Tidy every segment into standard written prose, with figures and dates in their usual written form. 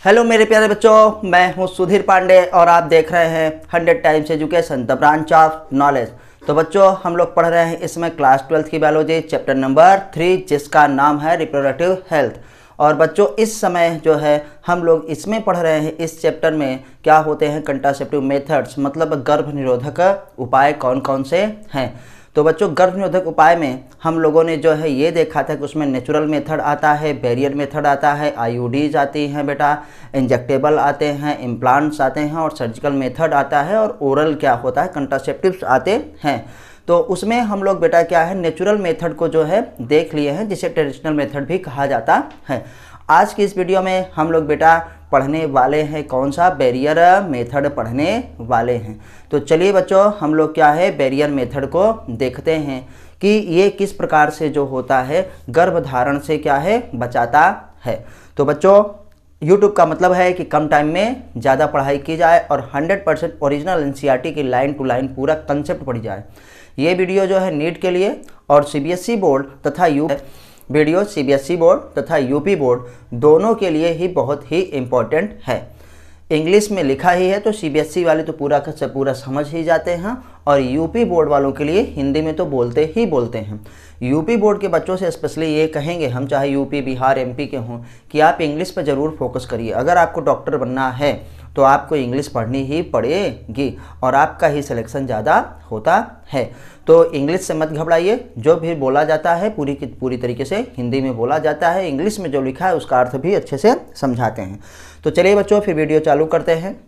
Hello मेरे प्यारे बच्चों, मैं हूं सुधीर पांडे और आप देख रहे हैं 100 times education the branch of knowledge. तो बच्चों, हम लोग पढ़ रहे हैं इसमें क्लास 12th की बायोलॉजी चैप्टर नंबर 3, जिसका नाम है रिप्रोडक्टिव हेल्थ। और बच्चों, इस समय जो है हम लोग इसमें पढ़ रहे हैं, इस चैप्टर में क्या होते हैं कंट्रासेप्टिव मेथड्स, मतलब गर्भ निरोधक उपाय कौन कौन से हैं। तो बच्चों, गर्भ निरोधक उपाय में हम लोगों ने जो है ये देखा था कि उसमें नेचुरल मेथड आता है, बैरियर मेथड आता है, आईयूडीज आती हैं बेटा, इंजेक्टेबल आते हैं, इम्प्लांट्स आते हैं और सर्जिकल मेथड आता है और ओरल क्या होता है कंट्रासेप्टिव्स आते हैं। तो उसमें हम लोग बेटा क्या है नेचुरल मेथड को जो है देख लिए हैं, जिसे ट्रेडिशनल मेथड भी कहा जाता है। आज की इस वीडियो में हम लोग बेटा पढ़ने वाले हैं कौन सा, बैरियर मेथड पढ़ने वाले हैं। तो चलिए बच्चों, हम लोग क्या है बैरियर मेथड को देखते हैं कि ये किस प्रकार से जो होता है गर्भधारण से क्या है बचाता है। तो बच्चों, YouTube का मतलब है कि कम टाइम में ज़्यादा पढ़ाई की जाए और 100% ओरिजिनल एनसीईआरटी की लाइन टू लाइन पूरा कंसेप्ट पढ़ी जाए। ये वीडियो जो है नीट के लिए और सीबीएसई बोर्ड तथा वीडियो सीबीएसई बोर्ड तथा यूपी बोर्ड दोनों के लिए ही बहुत ही इम्पोर्टेंट है। इंग्लिश में लिखा ही है तो सीबीएसई वाले तो पूरा का पूरा समझ ही जाते हैं और यूपी बोर्ड वालों के लिए हिंदी में तो बोलते ही बोलते हैं। यूपी बोर्ड के बच्चों से स्पेशली ये कहेंगे हम, चाहे यूपी बिहार एमपी के हों, कि आप इंग्लिश पर ज़रूर फोकस करिए। अगर आपको डॉक्टर बनना है तो आपको इंग्लिश पढ़नी ही पड़ेगी और आपका ही सिलेक्शन ज़्यादा होता है। तो इंग्लिश से मत घबराइए, जो भी बोला जाता है पूरी की पूरी तरीके से हिंदी में बोला जाता है, इंग्लिश में जो लिखा है उसका अर्थ भी अच्छे से समझाते हैं। तो चलिए बच्चों, फिर वीडियो चालू करते हैं।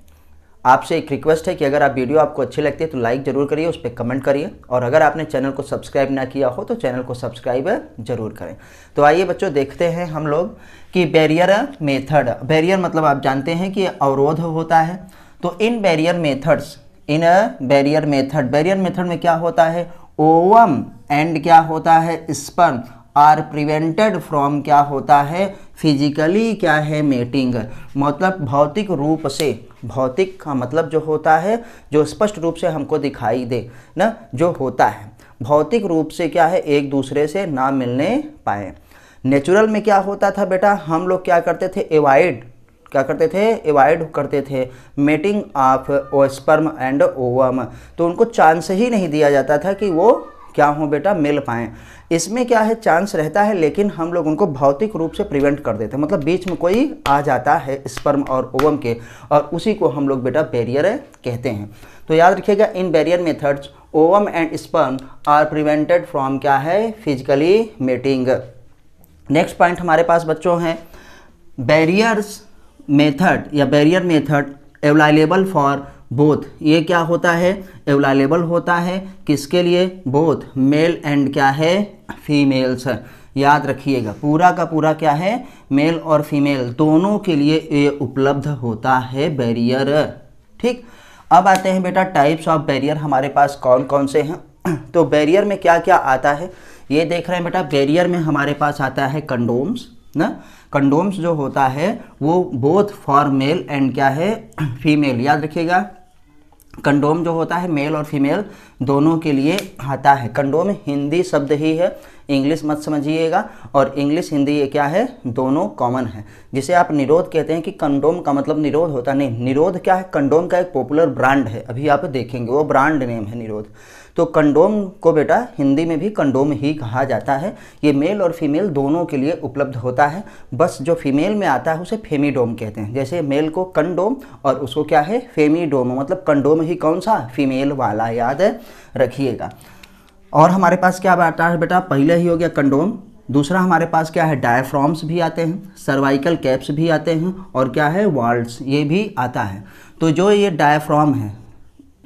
आपसे एक रिक्वेस्ट है कि अगर आप वीडियो आपको अच्छी लगती है तो लाइक ज़रूर करिए, उस पर कमेंट करिए और अगर आपने चैनल को सब्सक्राइब ना किया हो तो चैनल को सब्सक्राइब जरूर करें। तो आइए बच्चों, देखते हैं हम लोग कि बैरियर मेथड। बैरियर मतलब आप जानते हैं कि अवरोध होता है। तो इन बैरियर मेथड में क्या होता है, ओवम एंड क्या होता है स्पर्म आर प्रिवेंटेड फ्रॉम क्या होता है फिजिकली क्या है मेटिंग। मतलब भौतिक रूप से, भौतिक का मतलब जो होता है जो स्पष्ट रूप से हमको दिखाई दे ना, जो होता है भौतिक रूप से क्या है एक दूसरे से ना मिलने पाए। नेचुरल में क्या होता था बेटा, हम लोग क्या करते थे एवॉइड करते थे mating of sperm and ovum. तो उनको चांस ही नहीं दिया जाता था कि वो क्या हो बेटा मिल पाएँ। इसमें क्या है चांस रहता है, लेकिन हम लोग उनको भौतिक रूप से प्रिवेंट कर देते हैं। मतलब बीच में कोई आ जाता है स्पर्म और ओवम के, और उसी को हम लोग बेटा बैरियर कहते हैं। तो याद रखिएगा, in barrier methods ovum and sperm are prevented from क्या है फिजिकली मेटिंग। नेक्स्ट पॉइंट हमारे पास बच्चों हैं बैरियर्स मेथड या barrier method available for both. ये क्या होता है अवेलेबल होता है किसके लिए, बोथ मेल एंड क्या है फीमेल्स। याद रखिएगा, पूरा का पूरा क्या है मेल और फीमेल दोनों के लिए ये उपलब्ध होता है बैरियर। ठीक, अब आते हैं बेटा टाइप्स ऑफ बैरियर हमारे पास कौन कौन से हैं। तो बैरियर में क्या क्या आता है ये देख रहे हैं बेटा। बैरियर में हमारे पास आता है कंडोम्स ना। कंडोम्स जो होता है वो बोथ फॉर मेल एंड क्या है फीमेल। याद रखिएगा, कंडोम जो होता है मेल और फीमेल दोनों के लिए आता है। कंडोम हिंदी शब्द ही है, इंग्लिश मत समझिएगा, और इंग्लिश हिंदी ये क्या है दोनों कॉमन है। जिसे आप निरोध कहते हैं कि कंडोम का मतलब निरोध होता नहीं, निरोध क्या है कंडोम का एक पॉपुलर ब्रांड है, अभी आप देखेंगे वो ब्रांड नेम है निरोध। तो कंडोम को बेटा हिंदी में भी कंडोम ही कहा जाता है। ये मेल और फीमेल दोनों के लिए उपलब्ध होता है, बस जो फीमेल में आता है उसे फेमीडोम कहते हैं। जैसे मेल को कंडोम और उसको क्या है फेमीडोम, मतलब कंडोम ही कौन सा फीमेल वाला, याद रखिएगा। और हमारे पास क्या आता है बेटा, पहले ही हो गया कंडोम, दूसरा हमारे पास क्या है डायफ्राम्स भी आते हैं, सर्वाइकल कैप्स भी आते हैं और क्या है वाल्व्स ये भी आता है। तो जो ये डायफ्राम है,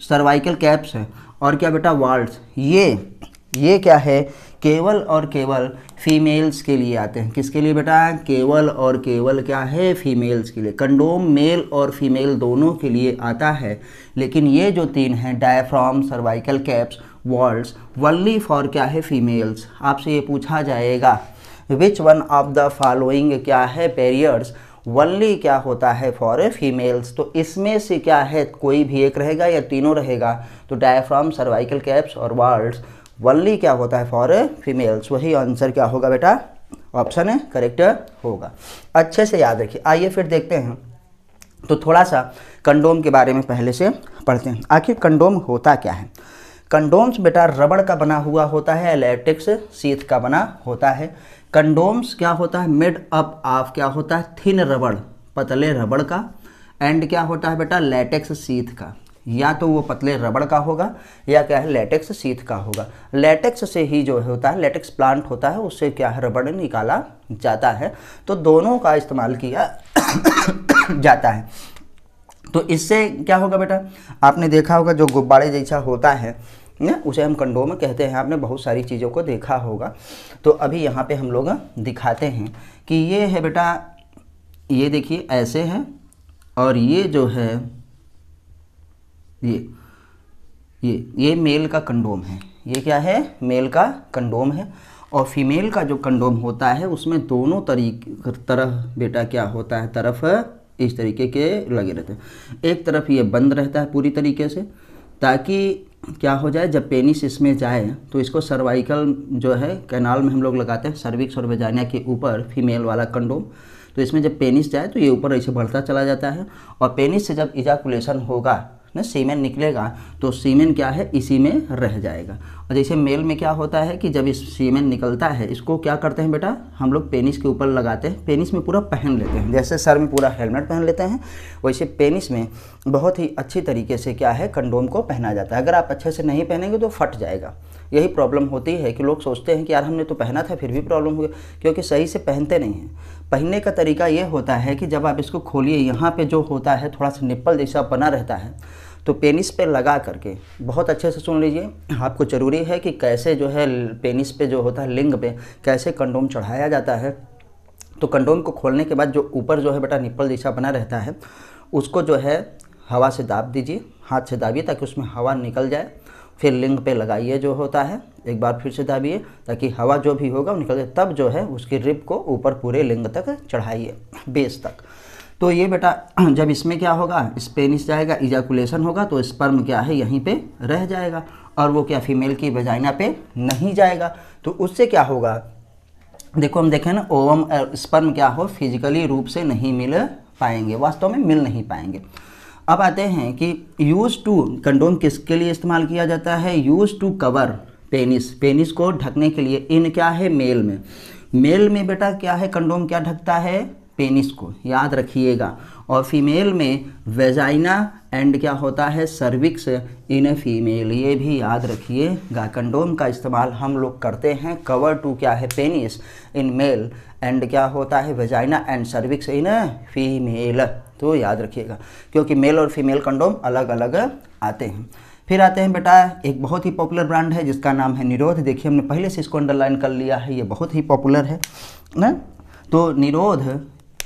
सर्वाइकल कैप्स है और क्या बेटा वाल्व्स, ये क्या है केवल और केवल फीमेल्स के लिए आते हैं। किसके लिए बेटा, केवल और केवल क्या है फीमेल्स के लिए। कंडोम मेल और फीमेल दोनों के लिए आता है, लेकिन ये जो तीन हैं diaphragm cervical caps valves only for क्या है फीमेल्स। आपसे ये पूछा जाएगा which one of the following क्या है बैरियर्स ओनली क्या होता है फॉर फीमेल्स। तो इसमें से क्या है कोई भी एक रहेगा या तीनों रहेगा। तो डायफ्राम सर्वाइकल कैप्स और वाल्व्स ओनली क्या होता है फॉर फीमेल्स, वही आंसर क्या होगा बेटा ऑप्शन है करेक्ट होगा। अच्छे से याद रखिए। आइए फिर देखते हैं तो थोड़ा सा कंडोम के बारे में पहले से पढ़ते हैं। आखिर कंडोम होता क्या है? कंडोम्स बेटा रबड़ का बना हुआ होता है, लैटेक्स शीट का बना होता है। कंडोम्स क्या होता है? मेड अप ऑफ क्या होता है? थिन रबड़, पतले रबड़ का, एंड क्या होता है बेटा? लैटेक्स शीट का। या तो वो पतले रबड़ का होगा या क्या है? लैटेक्स शीट का होगा। लैटेक्स से ही जो होता है, लैटेक्स प्लांट होता है, उससे क्या है? रबड़ निकाला जाता है। तो दोनों का इस्तेमाल किया जाता है। तो इससे क्या होगा बेटा? आपने देखा होगा जो गुब्बारे जैसा होता है ना, उसे हम कंडोम कहते हैं। आपने बहुत सारी चीज़ों को देखा होगा। तो अभी यहाँ पे हम लोग दिखाते हैं कि ये है बेटा, ये देखिए ऐसे है, और ये जो है ये मेल का कंडोम है। ये क्या है? मेल का कंडोम है। और फीमेल का जो कंडोम होता है उसमें दोनों तरफ बेटा क्या होता है? तरफ इस तरीके के लगे रहते हैं। एक तरफ ये बंद रहता है पूरी तरीके से, ताकि क्या हो जाए, जब पेनिस इसमें जाए तो इसको सर्वाइकल जो है कैनाल में हम लोग लगाते हैं, सर्विक्स और वेजाइना के ऊपर फीमेल वाला कंडोम। तो इसमें जब पेनिस जाए तो ये ऊपर ऐसे बढ़ता चला जाता है, और पेनिस से जब इजाकुलेशन होगा ना, सीमेन निकलेगा, तो सीमेन क्या है? इसी में रह जाएगा। और जैसे मेल में क्या होता है कि जब इस सीमेन निकलता है, इसको क्या करते हैं बेटा? हम लोग पेनिस के ऊपर लगाते हैं, पेनिस में पूरा पहन लेते हैं। जैसे सर में पूरा हेलमेट पहन लेते हैं, वैसे पेनिस में बहुत ही अच्छी तरीके से क्या है? कंडोम को पहना जाता है। अगर आप अच्छे से नहीं पहनेंगे तो फट जाएगा। यही प्रॉब्लम होती है कि लोग सोचते हैं कि यार हमने तो पहना था फिर भी प्रॉब्लम हो गई, क्योंकि सही से पहनते नहीं हैं। पहनने का तरीका ये होता है कि जब आप इसको खोलिए, यहाँ पे जो होता है थोड़ा सा निप्पल जैसा बना रहता है, तो पेनिस पे लगा करके बहुत अच्छे से सुन लीजिए। आपको ज़रूरी है कि कैसे जो है पेनिस पे जो होता है, लिंग पे कैसे कंडोम चढ़ाया जाता है। तो कंडोम को खोलने के बाद जो ऊपर जो है बेटा निप्पल जैसा बना रहता है, उसको जो है हवा से दाब दीजिए, हाथ से दाबिए ताकि उसमें हवा निकल जाए। फिर लिंग पे लगाइए जो होता है, एक बार फिर से दाबिए ताकि हवा जो भी होगा वो निकल जाए। तब जो है उसकी रिब को ऊपर पूरे लिंग तक चढ़ाइए, बेस तक। तो ये बेटा जब इसमें क्या होगा? इस पेनिस जाएगा, इजाकुलेशन होगा, तो स्पर्म क्या है? यहीं पे रह जाएगा, और वो क्या फीमेल की वजाइना पे नहीं जाएगा। तो उससे क्या होगा? देखो हम देखें ना, ओवम स्पर्म क्या हो? फिजिकली रूप से नहीं मिल पाएंगे, वास्तव में मिल नहीं पाएंगे। अब आते हैं कि यूज टू कंडोम किसके लिए इस्तेमाल किया जाता है? Use to cover penis, penis को ढकने के लिए। इन क्या है? मेल में। मेल में बेटा क्या है? कंडोम क्या ढकता है? पेनिस को, याद रखिएगा। और फीमेल में वेजाइना एंड क्या होता है? सर्विक्स इन फीमेल, ये भी याद रखिएगा। कंडोम का इस्तेमाल हम लोग करते हैं कवर टू क्या है? पेनिस इन मेल, एंड क्या होता है? Vagina and cervix in female. तो याद रखिएगा, क्योंकि मेल और फीमेल कंडोम अलग अलग आते हैं। फिर आते हैं बेटा, एक बहुत ही पॉपुलर ब्रांड है जिसका नाम है निरोध। देखिए हमने पहले से इसको अंडरलाइन कर लिया है, ये बहुत ही पॉपुलर है ना। तो निरोध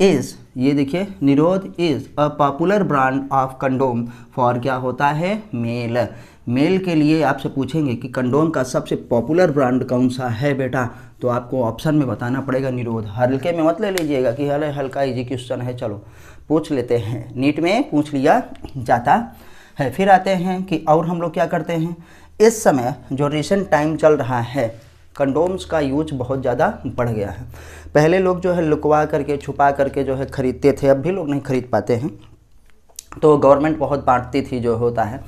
इज़, ये देखिए, निरोध is a popular brand of condom for क्या होता है? मेल। मेल के लिए आपसे पूछेंगे कि कंडोम का सबसे पॉपुलर ब्रांड कौन सा है बेटा, तो आपको ऑप्शन में बताना पड़ेगा निरोध। हल्के में मत ले लीजिएगा कि अरे हल्का इजी क्वेश्चन है, चलो पूछ लेते हैं, नीट में पूछ लिया जाता है। फिर आते हैं कि और हम लोग क्या करते हैं, इस समय जो रिसेंट टाइम चल रहा है, कंडोम्स का यूज बहुत ज़्यादा बढ़ गया है। पहले लोग जो है लुकवा करके छुपा करके जो है ख़रीदते थे, अब भी लोग नहीं खरीद पाते हैं। तो गवर्नमेंट बहुत बांटती थी जो होता है,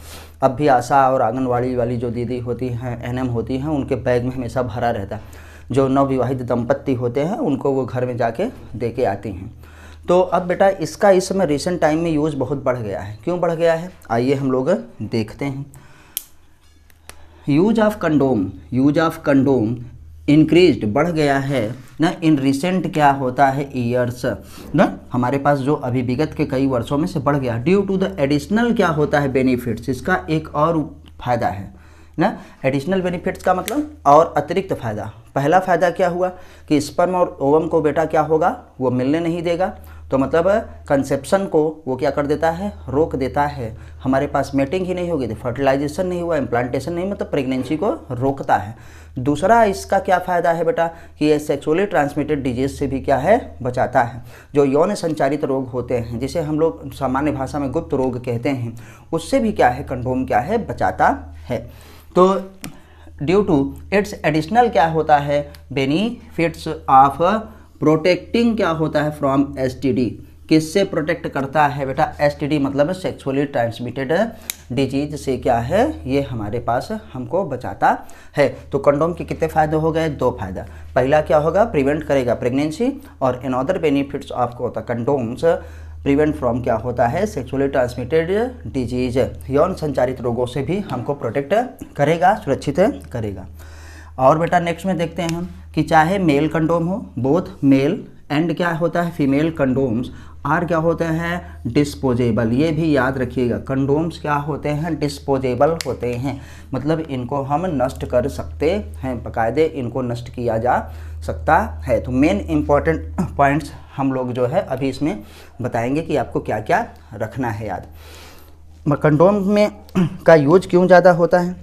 अब भी आशा और आंगनवाड़ी वाली जो दीदी होती हैं, एनएम होती हैं, उनके बैग में हमेशा भरा रहता है। जो नवविवाहित दंपत्ति होते हैं उनको वो घर में जाके दे के आती हैं। तो अब बेटा इसका इस समय रिसेंट टाइम में यूज़ बहुत बढ़ गया है। क्यों बढ़ गया है, आइए हम लोग देखते हैं। यूज ऑफ कंडोम इंक्रीज्ड, बढ़ गया है ना इन रिसेंट क्या होता है ईयर्स ना, हमारे पास जो अभी विगत के कई वर्षों में से बढ़ गया ड्यू टू द एडिशनल क्या होता है बेनिफिट्स। इसका एक और फायदा है ना, एडिशनल बेनिफिट्स का मतलब और अतिरिक्त फ़ायदा। पहला फ़ायदा क्या हुआ कि स्पर्म और ओवम को बेटा क्या होगा, वो मिलने नहीं देगा, तो मतलब कंसेप्शन को वो क्या कर देता है, रोक देता है। हमारे पास मेटिंग ही नहीं होगी तो फर्टिलाइजेशन नहीं हुआ, इम्प्लांटेशन नहीं, मतलब प्रेगनेंसी को रोकता है। दूसरा इसका क्या फ़ायदा है बेटा कि ये सेक्सुअली ट्रांसमिटेड डिजीज़ से भी क्या है, बचाता है। जो यौन संचारित रोग होते हैं, जिसे हम लोग सामान्य भाषा में गुप्त रोग कहते हैं, उससे भी क्या है कंडोम क्या है, बचाता है। तो ड्यू टू इट्स एडिशनल क्या होता है बेनिफिट्स ऑफ प्रोटेक्टिंग क्या होता है फ्रॉम एसटीडी, किससे प्रोटेक्ट करता है बेटा? एसटीडी मतलब सेक्सुअली ट्रांसमिटेड डिजीज से क्या है, ये हमारे पास हमको बचाता है। तो कंडोम के कितने फ़ायदे हो गए? 2 फायदा। पहला क्या होगा? प्रिवेंट करेगा प्रेगनेंसी, और अनदर बेनिफिट्स ऑफ होता कंडोम्स प्रिवेंट फ्रॉम क्या होता है? सेक्सुअली ट्रांसमिटेड डिजीज, यौन संचारित रोगों से भी हमको प्रोटेक्ट करेगा, सुरक्षित करेगा। और बेटा नेक्स्ट में देखते हैं हम कि चाहे मेल कंडोम हो, बोथ मेल एंड क्या होता है फीमेल कंडोम्स आर क्या होते हैं? डिस्पोजेबल। ये भी याद रखिएगा, कंडोम्स क्या होते हैं? डिस्पोजेबल होते हैं, मतलब इनको हम नष्ट कर सकते हैं, बाकायदे इनको नष्ट किया जा सकता है। तो मेन इंपॉर्टेंट पॉइंट्स हम लोग जो है अभी इसमें बताएंगे कि आपको क्या क्या रखना है याद। कंडोम में का यूज क्यों ज़्यादा होता है?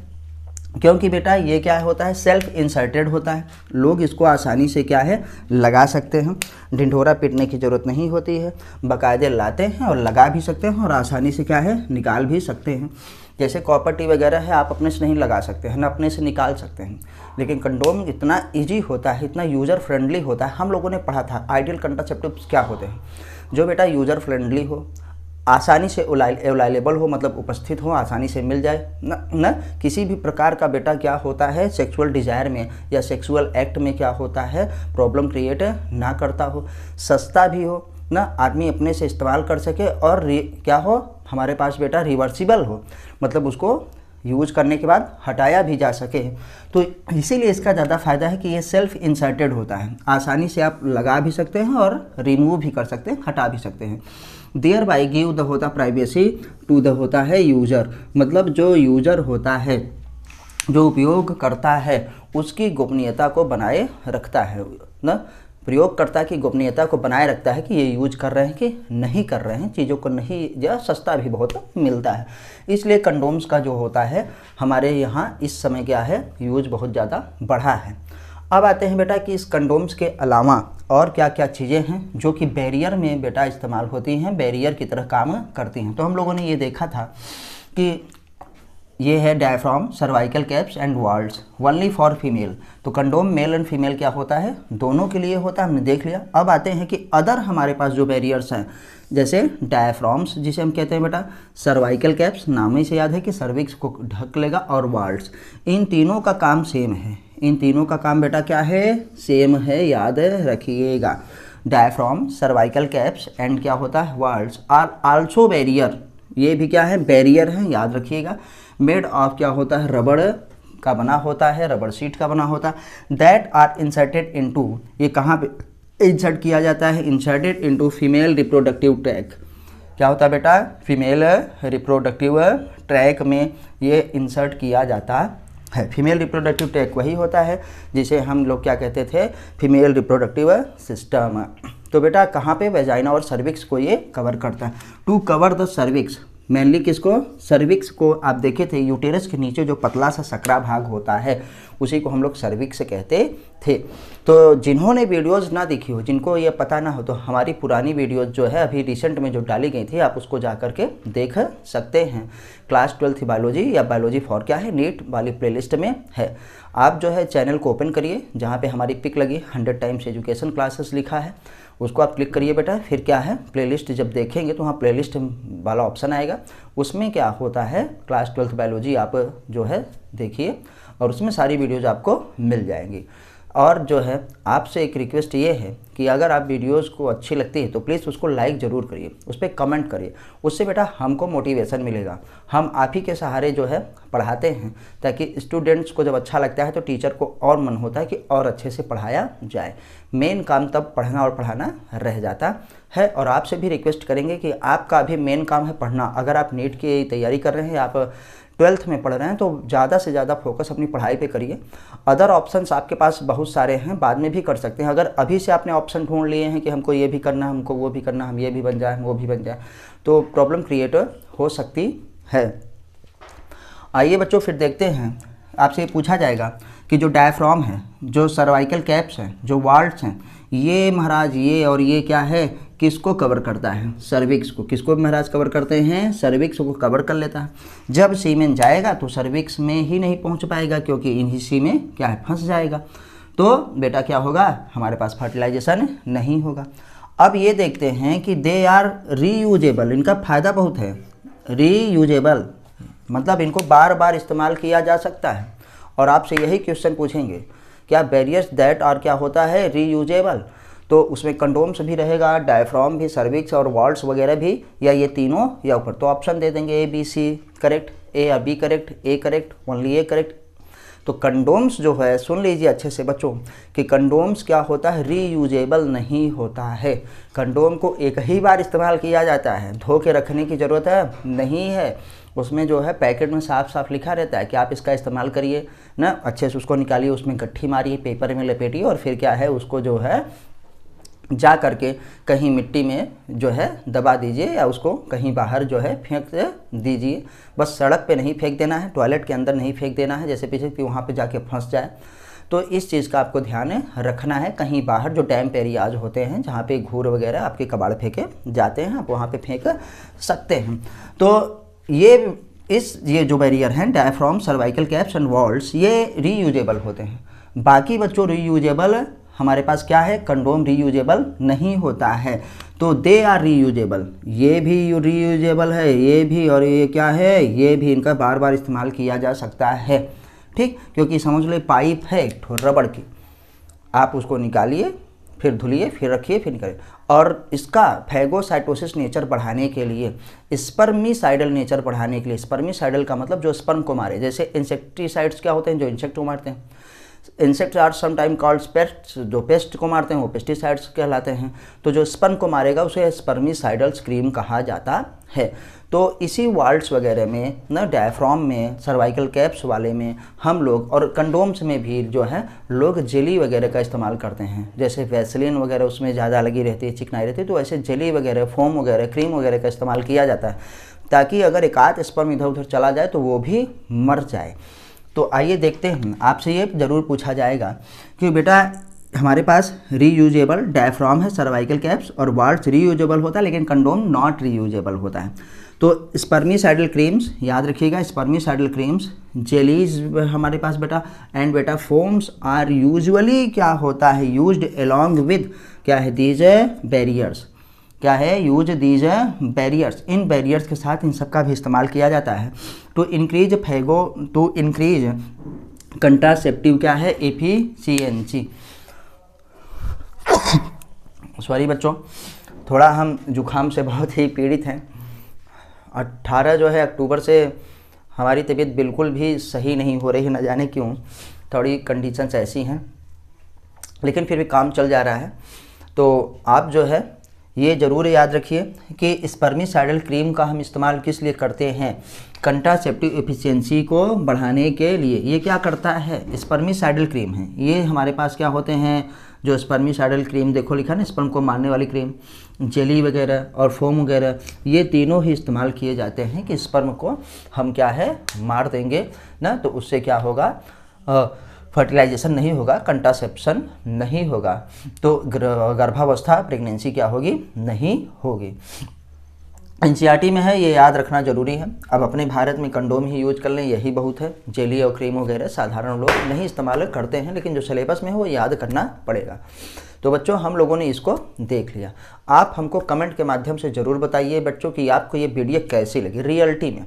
क्योंकि बेटा ये क्या होता है? सेल्फ इंसर्टेड होता है, लोग इसको आसानी से क्या है लगा सकते हैं, ढिंढोरा पीटने की ज़रूरत नहीं होती है, बाकायदे लाते हैं और लगा भी सकते हैं और आसानी से क्या है निकाल भी सकते हैं। जैसे कॉपर टी वगैरह है, आप अपने से नहीं लगा सकते हैं ना अपने से निकाल सकते हैं, लेकिन कंडोम इतना ईजी होता है, इतना यूज़र फ्रेंडली होता है। हम लोगों ने पढ़ा था आइडियल कंट्रासेप्टिव्स क्या होते हैं, जो बेटा यूज़र फ्रेंडली हो, आसानी से अवेलेबल हो, मतलब उपस्थित हो, आसानी से मिल जाए न किसी भी प्रकार का बेटा क्या होता है सेक्सुअल डिज़ायर में या सेक्सुअल एक्ट में क्या होता है प्रॉब्लम क्रिएट ना करता हो, सस्ता भी हो ना, आदमी अपने से इस्तेमाल कर सके, और क्या हो हमारे पास बेटा रिवर्सिबल हो, मतलब उसको यूज करने के बाद हटाया भी जा सके। तो इसीलिए इसका ज़्यादा फ़ायदा है कि ये सेल्फ इंसर्टेड होता है, आसानी से आप लगा भी सकते हैं और रिमूव भी कर सकते हैं, हटा भी सकते हैं। देयर बाई गिव द होता प्राइवेसी टू द होता है यूज़र, मतलब जो यूज़र होता है, जो उपयोग करता है, उसकी गोपनीयता को बनाए रखता है ना, प्रयोगकर्ता की गोपनीयता को बनाए रखता है कि ये यूज कर रहे हैं कि नहीं कर रहे हैं, चीज़ों को नहीं, या सस्ता भी बहुत मिलता है। इसलिए कंडोम्स का जो होता है हमारे यहाँ इस समय क्या है यूज बहुत ज़्यादा बढ़ा है। अब आते हैं बेटा कि इस कंडोम्स के अलावा और क्या क्या चीज़ें हैं जो कि बैरियर में बेटा इस्तेमाल होती हैं, बैरियर की तरह काम करती हैं। तो हम लोगों ने ये देखा था कि ये है diaphragm, cervical caps and valves only for female. तो कंडोम मेल एंड फीमेल क्या होता है, दोनों के लिए होता है, हमने देख लिया। अब आते हैं कि अदर हमारे पास जो बैरियर्स हैं, जैसे डायफ्राम्स जिसे हम कहते हैं बेटा, सर्वाइकल कैप्स नाम ही से याद है कि सर्विक्स को ढक लेगा, और वाल्व्स, इन तीनों का काम सेम है, इन तीनों का काम बेटा क्या है सेम है, याद रखिएगा। डायफ्राम, सर्वाइकल कैप्स एंड क्या होता है वाल्व्स आर आल्सो बैरियर, ये भी क्या है बैरियर है, याद रखिएगा। मेड ऑफ क्या होता है रबड़ का बना होता है, रबड़ शीट का बना होता है। दैट आर इंसर्टेड इनटू, ये कहाँ पे इंसर्ट किया जाता है, inserted into female reproductive tract. क्या होता है बेटा फीमेल रिप्रोडक्टिव ट्रैक में ये इंसर्ट किया जाता है। फीमेल रिप्रोडक्टिव ट्रैक वही होता है जिसे हम लोग क्या कहते थे फीमेल रिप्रोडक्टिव सिस्टम। तो बेटा कहाँ पे वेजाइना और सर्विक्स को ये कवर करता है। To cover the cervix, mainly किसको, सर्विक्स को। आप देखे थे यूटेरस के नीचे जो पतला सा सकरा भाग होता है उसी को हम लोग सर्विक्स कहते थे। तो जिन्होंने वीडियोस ना देखी हो, जिनको ये पता ना हो, तो हमारी पुरानी वीडियोस जो है अभी रिसेंट में जो डाली गई थी आप उसको जा करके देख सकते हैं। क्लास 12 बायोलॉजी या बायोलॉजी फॉर क्या है नीट वाली प्लेलिस्ट में है। आप जो है चैनल को ओपन करिए, जहाँ पे हमारी पिक लगी 100 टाइम्स एजुकेशन क्लासेस लिखा है, उसको आप क्लिक करिए बेटा। फिर क्या है प्लेलिस्ट जब देखेंगे तो वहाँ प्लेलिस्ट वाला ऑप्शन आएगा, उसमें क्या होता है क्लास 12 बायोलॉजी आप जो है देखिए, और उसमें सारी वीडियोज़ आपको मिल जाएंगी। और जो है आपसे एक रिक्वेस्ट ये है कि अगर आप वीडियोस को अच्छी लगती है तो प्लीज़ उसको लाइक ज़रूर करिए, उस पर कमेंट करिए, उससे बेटा हमको मोटिवेशन मिलेगा। हम आप ही के सहारे जो है पढ़ाते हैं, ताकि स्टूडेंट्स को जब अच्छा लगता है तो टीचर को और मन होता है कि और अच्छे से पढ़ाया जाए। मेन काम तब पढ़ना और पढ़ाना रह जाता है। और आपसे भी रिक्वेस्ट करेंगे कि आपका भी मेन काम है पढ़ना। अगर आप नीट की तैयारी कर रहे हैं, आप 12th में पढ़ रहे हैं, तो ज़्यादा से ज़्यादा फोकस अपनी पढ़ाई पे करिए। अदर ऑप्शंस आपके पास बहुत सारे हैं, बाद में भी कर सकते हैं। अगर अभी से आपने ऑप्शन ढूंढ लिए हैं कि हमको ये भी करना, हमको वो भी करना, हम ये भी बन जाए, हम वो भी बन जाए, तो प्रॉब्लम क्रिएट हो सकती है। आइए बच्चों फिर देखते हैं, आपसे पूछा जाएगा कि जो डायफ्राम है, जो सर्वाइकल कैप्स हैं, जो वाल्व्स हैं, ये महाराज ये और ये क्या है किसको कवर करता है, सर्विक्स को। किसको महाराज कवर करते हैं, सर्विक्स को कवर कर लेता है। जब सीमेन जाएगा तो सर्विक्स में ही नहीं पहुंच पाएगा, क्योंकि इन हिस्से में क्या है फंस जाएगा। तो बेटा क्या होगा हमारे पास फर्टिलाइजेशन नहीं होगा। अब ये देखते हैं कि दे आर रीयूजेबल, इनका फ़ायदा बहुत है। रीयूजेबल मतलब इनको बार बार इस्तेमाल किया जा सकता है। और आपसे यही क्वेश्चन पूछेंगे, क्या बैरियर्स दैट और क्या होता है रीयूजेबल, तो उसमें कंडोम्स भी रहेगा, डायफ्राम भी, सर्विक्स और वॉल्स वगैरह भी, या ये तीनों या ऊपर। तो ऑप्शन दे देंगे ए बी सी करेक्ट, ए या B correct, A correct, only A correct. तो कंडोम्स जो है, सुन लीजिए अच्छे से बच्चों, कि कंडोम्स क्या होता है, रीयूजेबल नहीं होता है। कंडोम को एक ही बार इस्तेमाल किया जाता है, धो के रखने की ज़रूरत है नहीं है। उसमें जो है पैकेट में साफ साफ लिखा रहता है कि आप इसका इस्तेमाल करिए ना, अच्छे से उसको निकालिए, उसमें गट्ठी मारिए, पेपर में लपेटिए और फिर क्या है उसको जो है जा करके कहीं मिट्टी में जो है दबा दीजिए या उसको कहीं बाहर जो है फेंक दीजिए। बस सड़क पे नहीं फेंक देना है, टॉयलेट के अंदर नहीं फेंक देना है, जैसे पीछे कि वहाँ पे जाके फंस जाए। तो इस चीज़ का आपको ध्यान रखना है। कहीं बाहर जो डैम्प एरियाज होते हैं जहाँ पे घूर वगैरह आपके कबाड़ फेंके जाते हैं, आप वहाँ पे फेंक सकते हैं। तो ये जो बैरियर हैं, diaphragm, cervical caps and walls, ये रीयूजेबल होते हैं। बाकी बच्चों रीयूजेबल हमारे पास क्या है, कंडोम रीयूजेबल नहीं होता है। तो दे आर रीयूजेबल, ये भी रीयूजेबल है, ये भी, और ये क्या है, ये भी, इनका बार बार इस्तेमाल किया जा सकता है। ठीक, क्योंकि समझ लो पाइप है एक रबड़ की, आप उसको निकालिए, फिर धुलिए, फिर रखिए, फिर निकालिए। और इसका फैगोसाइटोसिस नेचर बढ़ाने के लिए, स्पर्मिसाइडल नेचर बढ़ाने के लिए, स्पर्मिसाइडल का मतलब जो स्पर्म को मारे, जैसे इंसेक्टिसाइड्स क्या होते हैं, जो इंसेक्ट को मारते हैं, insects are sometime called pests, जो पेस्ट को मारते हैं वो पेस्टिसाइड्स कहलाते हैं। तो जो स्पर्म को मारेगा उसे स्पर्मिसाइडल क्रीम कहा जाता है। तो इसी वाल्ट्स वगैरह में ना, डायफ्राम में, सर्वाइकल कैप्स वाले में हम लोग, और कंडोम्स में भी जो है लोग जेली वगैरह का इस्तेमाल करते हैं। जैसे वैसलीन वगैरह उसमें ज़्यादा लगी रहती है, चिकनाई रहती है, तो ऐसे जेली वगैरह, फोम वगैरह, क्रीम वगैरह का इस्तेमाल किया जाता है, ताकि अगर एक आध स्पर्म इधर उधर चला जाए तो वो भी मर जाए। तो आइए देखते हैं, आपसे ये ज़रूर पूछा जाएगा कि बेटा हमारे पास रीयूजेबल डायफ्राम है, सर्वाइकल कैप्स और वाल्ट्स रीयूजेबल होता है, लेकिन कंडोम नॉट रीयूजेबल होता है। तो स्पर्मिसाइडल क्रीम्स याद रखिएगा, स्पर्मिसाइडल क्रीम्स, जेलीज हमारे पास बेटा, एंड बेटा फोम्स आर यूजुअली क्या होता है, यूज्ड अलोंग विद क्या है, दीज बैरियर्स, क्या है, use these barriers, in barriers के साथ इन सब का भी इस्तेमाल किया जाता है। टू इंक्रीज कंट्रासेप्टिव क्या है, एफिशिएंसी। सॉरी बच्चों, थोड़ा हम जुखाम से बहुत ही पीड़ित हैं। 18 जो है अक्टूबर से हमारी तबीयत बिल्कुल भी सही नहीं हो रही है, न जाने क्यों, थोड़ी कंडीशंस ऐसी हैं, लेकिन फिर भी काम चल जा रहा है। तो आप जो है ये ज़रूर याद रखिए कि स्पर्मिसाइडल क्रीम का हम इस्तेमाल किस लिए करते हैं, कंट्रासेप्टिव एफिशिएंसी को बढ़ाने के लिए। ये क्या करता है, स्पर्मिसाइडल क्रीम है, ये हमारे पास क्या होते हैं, जो स्पर्मिसाइडल क्रीम देखो लिखा ना, स्पर्म को मारने वाली क्रीम, जेली वगैरह और फोम वगैरह, ये तीनों ही इस्तेमाल किए जाते हैं कि स्पर्म को हम क्या है मार देंगे ना, तो उससे क्या होगा, फर्टिलाइजेशन नहीं होगा, कंट्रासेप्शन नहीं होगा, तो गर्भावस्था, प्रेगनेंसी क्या होगी, नहीं होगी। एनसीईआरटी में है, ये याद रखना जरूरी है। अब अपने भारत में कंडोम ही यूज कर लें, यही बहुत है। जेली और क्रीम वगैरह साधारण लोग नहीं इस्तेमाल करते हैं, लेकिन जो सिलेबस में है वो याद करना पड़ेगा। तो बच्चों हम लोगों ने इसको देख लिया। आप हमको कमेंट के माध्यम से ज़रूर बताइए बच्चों कि आपको ये वीडियो कैसी लगी रियलिटी में,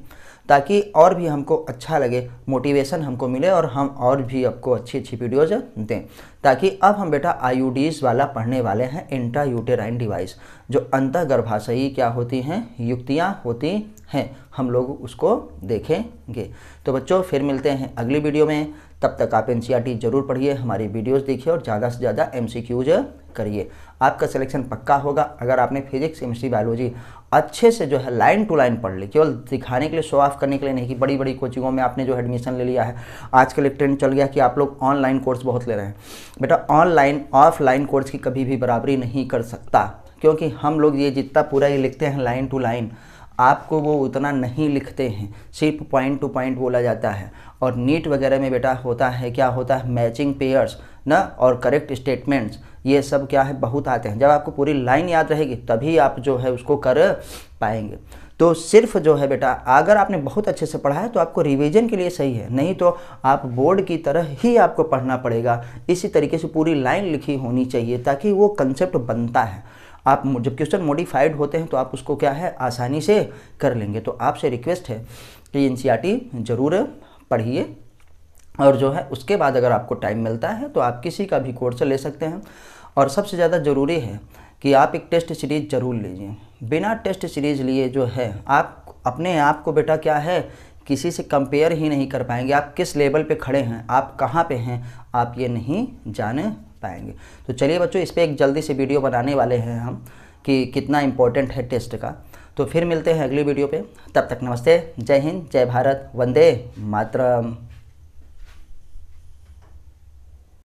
ताकि और भी हमको अच्छा लगे, मोटिवेशन हमको मिले और हम और भी आपको अच्छी अच्छी वीडियोज़ दें। ताकि अब हम बेटा आईयूडीज़ वाला पढ़ने वाले हैं, इंट्रा यूटेराइन डिवाइस, जो अंतःगर्भाशयी क्या होती हैं, युक्तियाँ होती हैं, हम लोग उसको देखेंगे। तो बच्चों फिर मिलते हैं अगली वीडियो में, तब तक आप एनसीईआरटी जरूर पढ़िए, हमारी वीडियोस देखिए और ज़्यादा से ज़्यादा एमसीक्यूज करिए, आपका सिलेक्शन पक्का होगा। अगर आपने फिजिक्स, केमिस्ट्री, बायोलॉजी अच्छे से जो है लाइन टू लाइन पढ़ ली, केवल दिखाने के लिए, शो ऑफ करने के लिए नहीं कि बड़ी बड़ी कोचिंगों में आपने जो एडमिशन ले लिया है। आजकल एक ट्रेंड चल गया कि आप लोग ऑनलाइन कोर्स बहुत ले रहे हैं। बेटा ऑनलाइन ऑफलाइन कोर्स की कभी भी बराबरी नहीं कर सकता, क्योंकि हम लोग ये जितना पूरा ये लिखते हैं लाइन टू लाइन, आपको वो उतना नहीं लिखते हैं, सिर्फ पॉइंट टू पॉइंट बोला जाता है। और नीट वगैरह में बेटा होता है, क्या होता है, मैचिंग पेयर्स ना और करेक्ट स्टेटमेंट्स, ये सब क्या है बहुत आते हैं। जब आपको पूरी लाइन याद रहेगी तभी आप जो है उसको कर पाएंगे। तो सिर्फ जो है बेटा अगर आपने बहुत अच्छे से पढ़ा है तो आपको रिवीजन के लिए सही है, नहीं तो आप बोर्ड की तरह ही आपको पढ़ना पड़ेगा। इसी तरीके से पूरी लाइन लिखी होनी चाहिए ताकि वो कंसेप्ट बनता है। आप जब क्वेश्चन मॉडिफाइड होते हैं तो आप उसको क्या है आसानी से कर लेंगे। तो आपसे रिक्वेस्ट है कि एनसीईआरटी ज़रूर पढ़िए, और जो है उसके बाद अगर आपको टाइम मिलता है तो आप किसी का भी कोर्स ले सकते हैं। और सबसे ज़्यादा ज़रूरी है कि आप एक टेस्ट सीरीज़ ज़रूर लीजिए। बिना टेस्ट सीरीज़ लिए जो है आप अपने आप को बेटा क्या है किसी से कंपेयर ही नहीं कर पाएंगे। आप किस लेवल पे खड़े हैं, आप कहाँ पे हैं, आप ये नहीं जान पाएंगे। तो चलिए बच्चों, इस पर एक जल्दी से वीडियो बनाने वाले हैं हम कि कितना इम्पोर्टेंट है टेस्ट का। तो फिर मिलते हैं अगली वीडियो पे, तब तक नमस्ते, जय हिंद, जय भारत, वंदे मातरम।